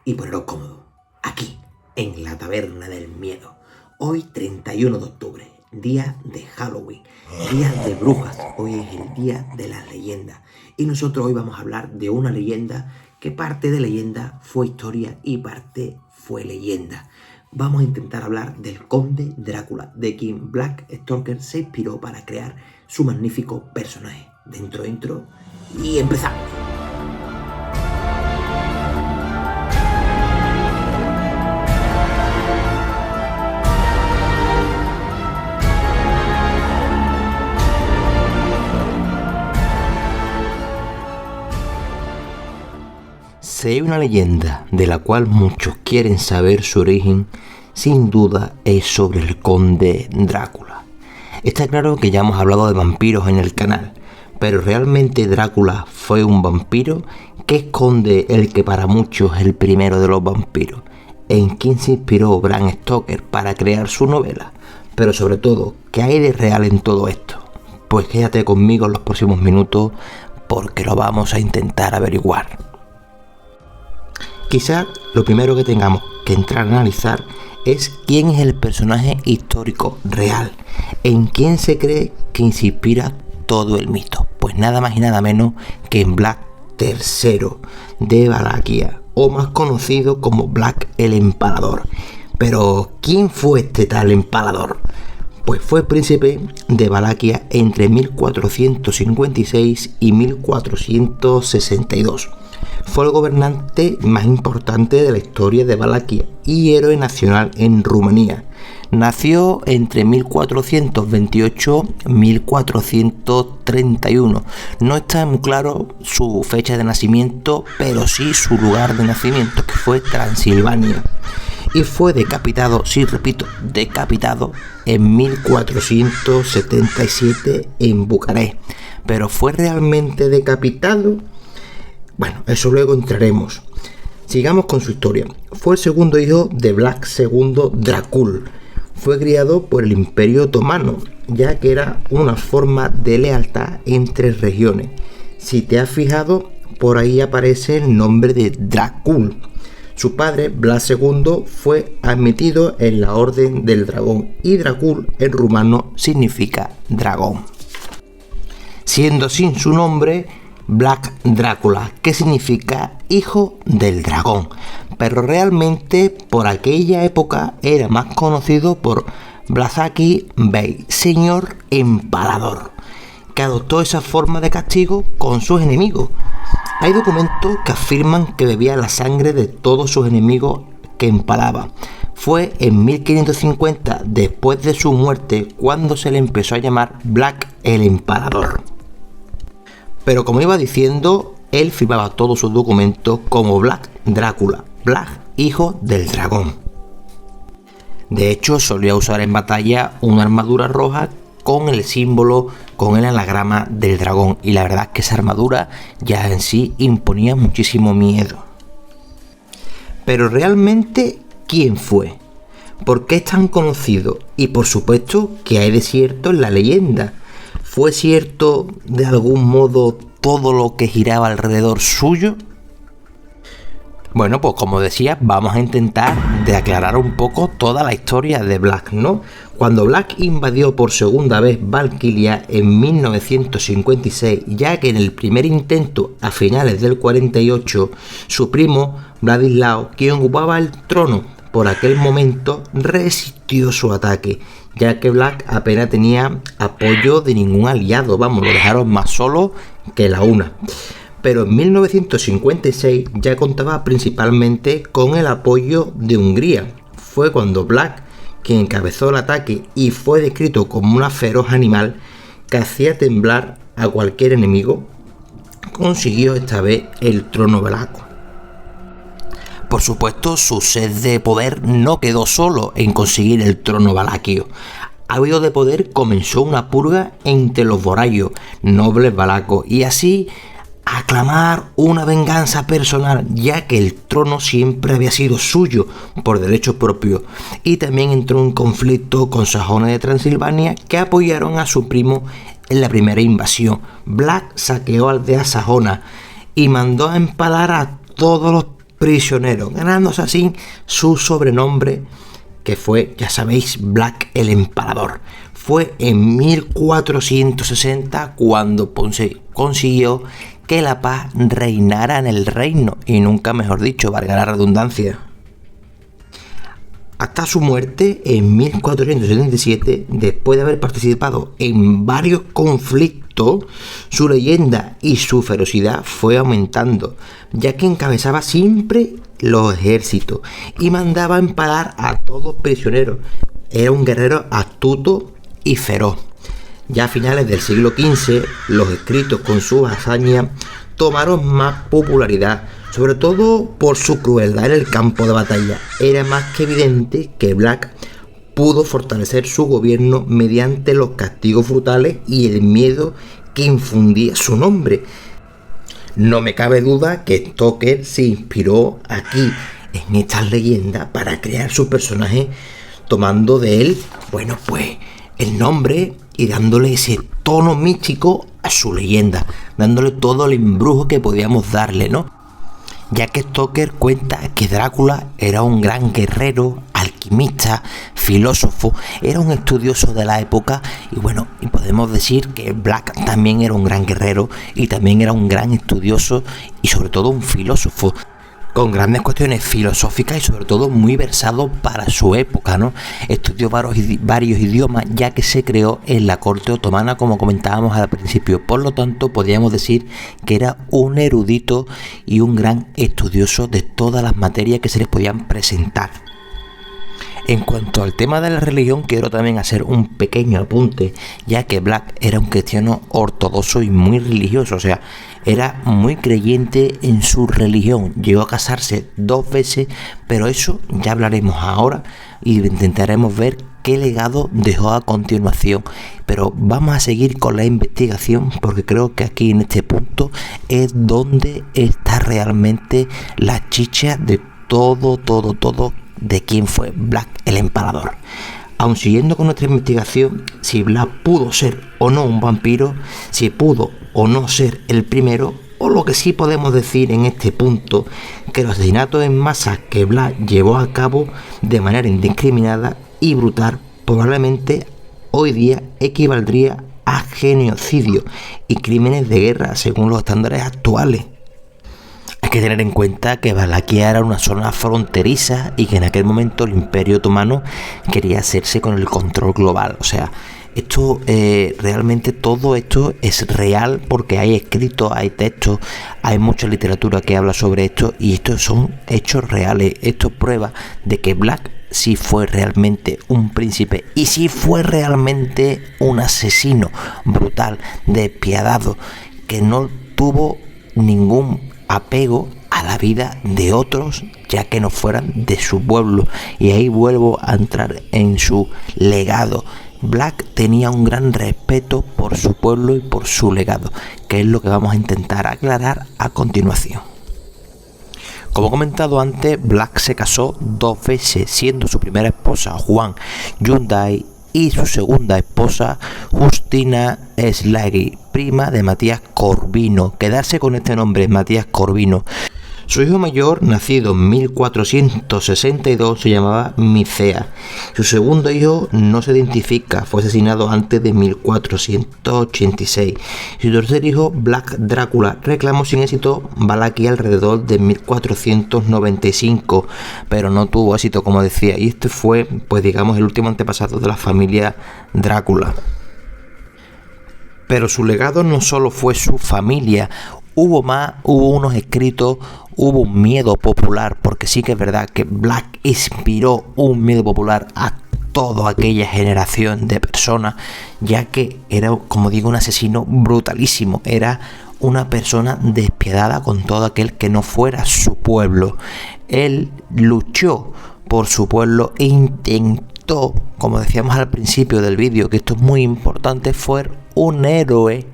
y poneros cómodos, aquí, en la Taberna del Miedo. Hoy 31 de octubre, día de Halloween, día de brujas, hoy es el día de las leyendas. Y nosotros hoy vamos a hablar de una leyenda que parte de leyenda fue historia y parte fue leyenda. Vamos a intentar hablar del Conde Drácula, de quien Bram Stoker se inspiró para crear su magnífico personaje. Dentro y empezamos. Si hay una leyenda de la cual muchos quieren saber su origen, sin duda es sobre el Conde Drácula. Está claro que ya hemos hablado de vampiros en el canal, pero ¿realmente Drácula fue un vampiro? ¿Qué esconde el que para muchos es el primero de los vampiros? ¿En quién se inspiró Bram Stoker para crear su novela? Pero sobre todo, ¿qué hay de real en todo esto? Pues quédate conmigo en los próximos minutos porque lo vamos a intentar averiguar. Quizás lo primero que tengamos que entrar a analizar es quién es el personaje histórico real, en quién se cree que se inspira todo el mito. Pues nada más y nada menos que en Vlad III de Valaquia, o más conocido como Vlad el Empalador. Pero ¿quién fue este tal Empalador? Pues fue príncipe de Valaquia entre 1456 y 1462. Fue el gobernante más importante de la historia de Valaquia y héroe nacional en Rumanía. Nació entre 1428 y 1431. No está muy claro su fecha de nacimiento, pero sí su lugar de nacimiento, que fue Transilvania. Y fue decapitado, sí repito, decapitado en 1477 en Bucarest. Pero ¿fue realmente decapitado? Bueno, eso luego entraremos. Sigamos con su historia. Fue el segundo hijo de Vlad II Dracul. Fue criado por el Imperio Otomano, ya que era una forma de lealtad entre regiones. Si te has fijado, por ahí aparece el nombre de Dracul. Su padre, Vlad II, fue admitido en la Orden del Dragón, y Dracul en rumano significa dragón. Siendo así su nombre Vlad Drácula, que significa hijo del dragón, pero realmente por aquella época era más conocido por Vlazaki Bey, señor empalador, que adoptó esa forma de castigo con sus enemigos. Hay documentos que afirman que bebía la sangre de todos sus enemigos que empalaba. Fue en 1550, después de su muerte, cuando se le empezó a llamar Vlad el Empalador. Pero como iba diciendo, él firmaba todos sus documentos como Vlad Drácula, Vlad, hijo del dragón. De hecho, solía usar en batalla una armadura roja con el símbolo, con el anagrama del dragón. Y la verdad es que esa armadura ya en sí imponía muchísimo miedo. Pero realmente, ¿quién fue? ¿Por qué es tan conocido? Y por supuesto, ¿qué hay de cierto en la leyenda? ¿Fue cierto de algún modo todo lo que giraba alrededor suyo? Bueno, pues como decía, vamos a intentar de aclarar un poco toda la historia de Vlad, ¿no? Cuando Vlad invadió por segunda vez Valquiria en 1956, ya que en el primer intento a finales del 48, su primo Vladislao, quien ocupaba el trono por aquel momento, resistió su ataque, ya que Vlad apenas tenía apoyo de ningún aliado, lo dejaron más solo que la una. Pero en 1956 ya contaba principalmente con el apoyo de Hungría. Fue cuando Vlad, quien encabezó el ataque y fue descrito como un feroz animal que hacía temblar a cualquier enemigo, consiguió esta vez el trono valaco. Por supuesto, su sed de poder no quedó solo en conseguir el trono valaquio. Ávido de poder, comenzó una purga entre los vorayos, nobles valacos, y así aclamar una venganza personal, ya que el trono siempre había sido suyo por derecho propio, y también entró en conflicto con sajones de Transilvania, que apoyaron a su primo en la primera invasión. Vlad saqueó aldeas sajonas y mandó a empalar a todos los prisioneros, ganándose así su sobrenombre, que fue, ya sabéis, Black el Empalador. Fue en 1460 cuando Ponce consiguió que la paz reinara en el reino, y nunca mejor dicho, valga la redundancia. Hasta su muerte en 1477, después de haber participado en varios conflictos, su leyenda y su ferocidad fue aumentando, ya que encabezaba siempre los ejércitos y mandaba empalar a todos prisioneros. Era un guerrero astuto y feroz. Ya a finales del siglo XV, los escritos con sus hazañas tomaron más popularidad, sobre todo por su crueldad en el campo de batalla. Era más que evidente que Black pudo fortalecer su gobierno mediante los castigos brutales y el miedo que infundía su nombre. No me cabe duda que Stoker se inspiró aquí en estas leyendas para crear su personaje, tomando de él, bueno, pues el nombre y dándole ese tono místico a su leyenda, dándole todo el embrujo que podíamos darle, ¿no? Ya que Stoker cuenta que Drácula era un gran guerrero, alquimista, filósofo, era un estudioso de la época, y bueno, y podemos decir que Black también era un gran guerrero y también era un gran estudioso y sobre todo un filósofo, con grandes cuestiones filosóficas y sobre todo muy versado para su época, ¿no? Estudió varios idiomas, ya que se creó en la corte otomana, como comentábamos al principio. Por lo tanto, podríamos decir que era un erudito y un gran estudioso de todas las materias que se les podían presentar. En cuanto al tema de la religión, quiero también hacer un pequeño apunte, ya que Black era un cristiano ortodoxo y muy religioso, o sea, era muy creyente en su religión. Llegó a casarse 2 veces, pero eso ya hablaremos ahora y intentaremos ver qué legado dejó a continuación. Pero vamos a seguir con la investigación, porque creo que aquí en este punto es donde está realmente la chicha de todo de quién fue Black el Empalador. Aun siguiendo con nuestra investigación, si Black pudo ser o no un vampiro, si pudo o no ser el primero, o lo que sí podemos decir en este punto, que los asesinatos en masa que Black llevó a cabo de manera indiscriminada y brutal probablemente hoy día equivaldría a genocidio y crímenes de guerra según los estándares actuales. Hay que tener en cuenta que Valaquia era una zona fronteriza y que en aquel momento el Imperio Otomano quería hacerse con el control global. O sea, esto realmente todo esto es real, porque hay escritos, hay textos, hay mucha literatura que habla sobre esto, y estos son hechos reales. Esto prueba de que Black sí fue realmente un príncipe y sí fue realmente un asesino brutal, despiadado, que no tuvo ningún apego a la vida de otros, ya que no fueran de su pueblo. Y ahí vuelvo a entrar en su legado. Black tenía un gran respeto por su pueblo y por su legado, que es lo que vamos a intentar aclarar a continuación. Como he comentado antes, Black se casó 2 veces, siendo su primera esposa Juan Hyundai y su segunda esposa Justina Slaggy, prima de Matías Corvino. Quedarse con este nombre, Matías Corvino. Su hijo mayor, nacido en 1462, se llamaba Micea. Su segundo hijo no se identifica, fue asesinado antes de 1486. Su tercer hijo, Black Drácula, reclamó sin éxito Valaquia alrededor de 1495, pero no tuvo éxito, como decía, y este fue, pues digamos, el último antepasado de la familia Drácula. Pero su legado no solo fue su familia, hubo unos escritos, hubo un miedo popular, porque sí que es verdad que Black inspiró un miedo popular a toda aquella generación de personas, ya que era, como digo, un asesino brutalísimo, era una persona despiadada con todo aquel que no fuera su pueblo. Él luchó por su pueblo e intentó, como decíamos al principio del vídeo, que esto es muy importante, fue un héroe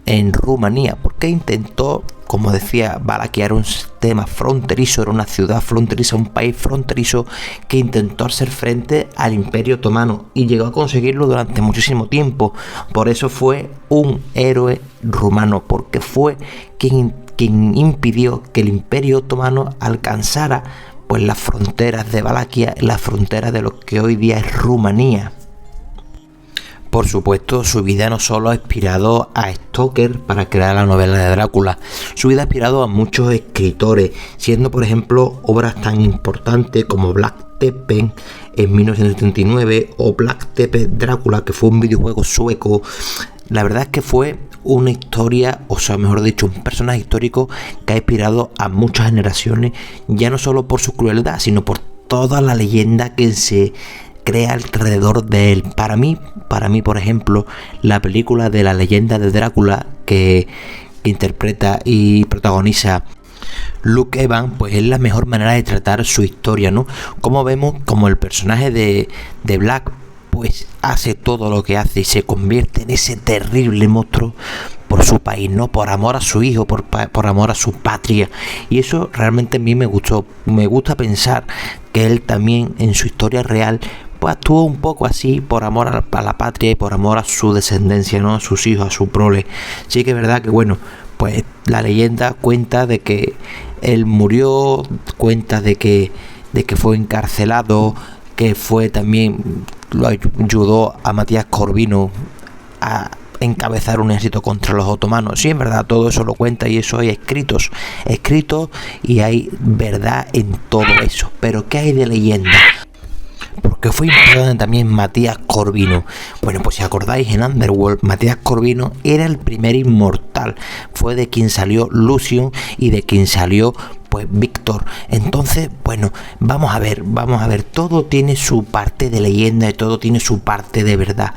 en Rumanía, porque intentó, como decía, Valaquia era un tema fronterizo, era una ciudad fronteriza, un país fronterizo que intentó hacer frente al Imperio Otomano y llegó a conseguirlo durante muchísimo tiempo. Por eso fue un héroe rumano, porque fue quien quien impidió que el Imperio Otomano alcanzara pues las fronteras de Valaquia, las fronteras de lo que hoy día es Rumanía. Por supuesto, su vida no solo ha inspirado a Stoker para crear la novela de Drácula, su vida ha inspirado a muchos escritores, siendo por ejemplo obras tan importantes como Black Teppen en 1979 o Black Teppen Drácula, que fue un videojuego sueco. La verdad es que fue una historia, o sea, mejor dicho, un personaje histórico que ha inspirado a muchas generaciones, ya no solo por su crueldad, sino por toda la leyenda que se crea alrededor de él. Para mí, por ejemplo, la película de la leyenda de Drácula que interpreta y protagoniza Luke Evans, pues es la mejor manera de tratar su historia, ¿no? Como vemos, como el personaje de Black pues hace todo lo que hace y se convierte en ese terrible monstruo por su país, ¿no? Por amor a su hijo, por amor a su patria. Y eso realmente a mí me gustó. Me gusta pensar que él también en su historia real pues actuó un poco así por amor a la patria y por amor a su descendencia, ¿no? A sus hijos, a su prole. Sí que es verdad que bueno, pues la leyenda cuenta de que él murió, cuenta de que fue encarcelado, que fue también, lo ayudó a Matías Corvino a encabezar un ejército contra los otomanos. Sí, en verdad, todo eso lo cuenta y eso hay escritos y hay verdad en todo eso. Pero ¿qué hay de leyenda? Porque fue importante también Matías Corvino. Bueno, pues si acordáis, en Underworld, Matías Corvino era el primer inmortal. Fue de quien salió Lucion y de quien salió pues Víctor. Entonces, bueno, vamos a ver, todo tiene su parte de leyenda y todo tiene su parte de verdad.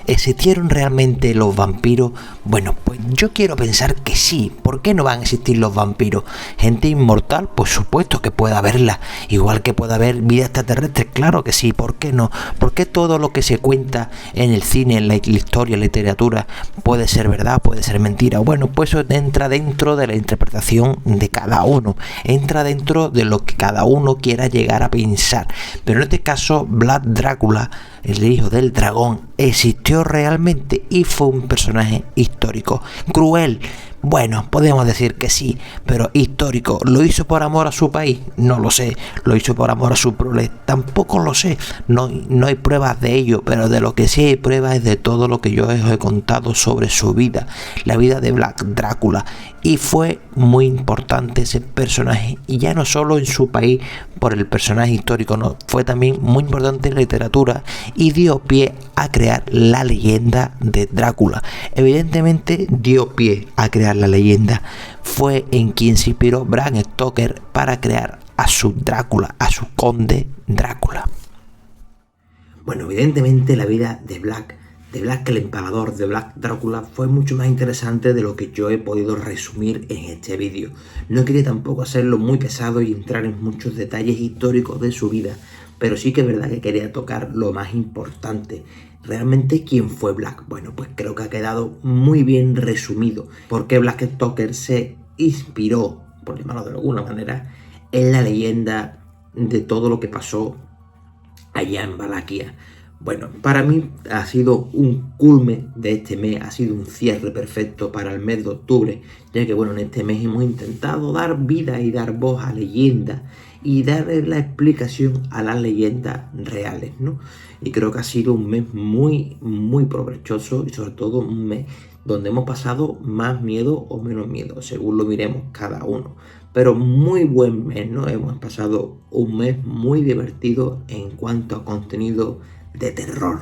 ¿Existieron realmente los vampiros? Bueno, pues yo quiero pensar que sí. ¿Por qué no van a existir los vampiros? ¿Gente inmortal? Pues supuesto que puede haberla. Igual que puede haber vida extraterrestre, claro que sí. ¿Por qué no? ¿Por qué todo lo que se cuenta en el cine, en la historia, en la literatura, puede ser verdad, puede ser mentira? Bueno, pues eso entra dentro de la interpretación de cada uno. Entra dentro de lo que cada uno quiera llegar a pensar. Pero en este caso, Vlad Drácula, el hijo del dragón, existió realmente y fue un personaje histórico. Cruel, bueno, podemos decir que sí, pero histórico. ¿Lo hizo por amor a su país? No lo sé. ¿Lo hizo por amor a su prole? Tampoco lo sé. No hay pruebas de ello, pero de lo que sí hay pruebas es de todo lo que yo os he contado sobre su vida, la vida de Vlad Drácula. Y fue muy importante ese personaje, y ya no solo en su país por el personaje histórico, no, fue también muy importante en la literatura y dio pie a crear la leyenda de Drácula. Evidentemente dio pie a crear la leyenda. Fue en quien se inspiró Bram Stoker para crear a su Drácula, a su conde Drácula. Bueno, evidentemente la vida de Vlad el Empalador, de Vlad Drácula, fue mucho más interesante de lo que yo he podido resumir en este vídeo. No quería tampoco hacerlo muy pesado y entrar en muchos detalles históricos de su vida, pero sí que es verdad que quería tocar lo más importante. ¿Realmente quién fue Vlad? Bueno, pues creo que ha quedado muy bien resumido, porque Vlad Stoker se inspiró, por llamarlo de alguna manera, en la leyenda de todo lo que pasó allá en Valaquia. Bueno, para mí ha sido un culmen de este mes, ha sido un cierre perfecto para el mes de octubre, ya que bueno, en este mes hemos intentado dar vida y dar voz a leyendas y darle la explicación a las leyendas reales, ¿no? Y creo que ha sido un mes muy, muy provechoso y sobre todo un mes donde hemos pasado más miedo o menos miedo, según lo miremos cada uno. Pero muy buen mes, ¿no? Hemos pasado un mes muy divertido en cuanto a contenido de terror.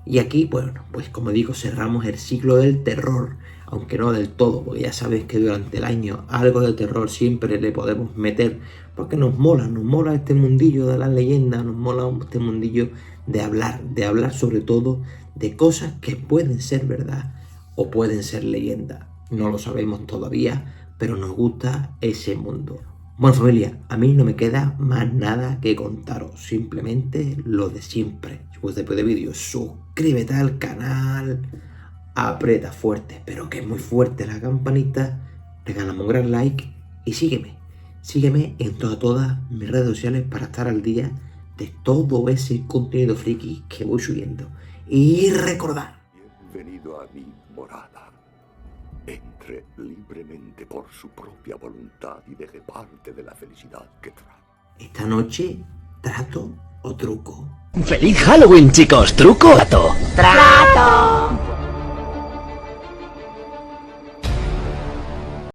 Y aquí, bueno, pues como digo, cerramos el ciclo del terror, aunque no del todo, porque ya sabéis que durante el año algo de terror siempre le podemos meter, porque nos mola este mundillo de las leyendas, nos mola este mundillo de hablar sobre todo de cosas que pueden ser verdad o pueden ser leyenda. No lo sabemos todavía, pero nos gusta ese mundo. Bueno, familia, a mí no me queda más nada que contaros, simplemente lo de siempre. Si os gusta este vídeo, suscríbete al canal, aprieta fuerte, pero que es muy fuerte la campanita, regálame un gran like y sígueme en todas mis redes sociales para estar al día de todo ese contenido friki que voy subiendo. Y recordad, bienvenido a mi morada. entre libremente por su propia voluntad y deje parte de la felicidad que trae. Esta noche, ¿trato o truco? ¡Feliz Halloween, chicos! ¡Truco! ¡Trato!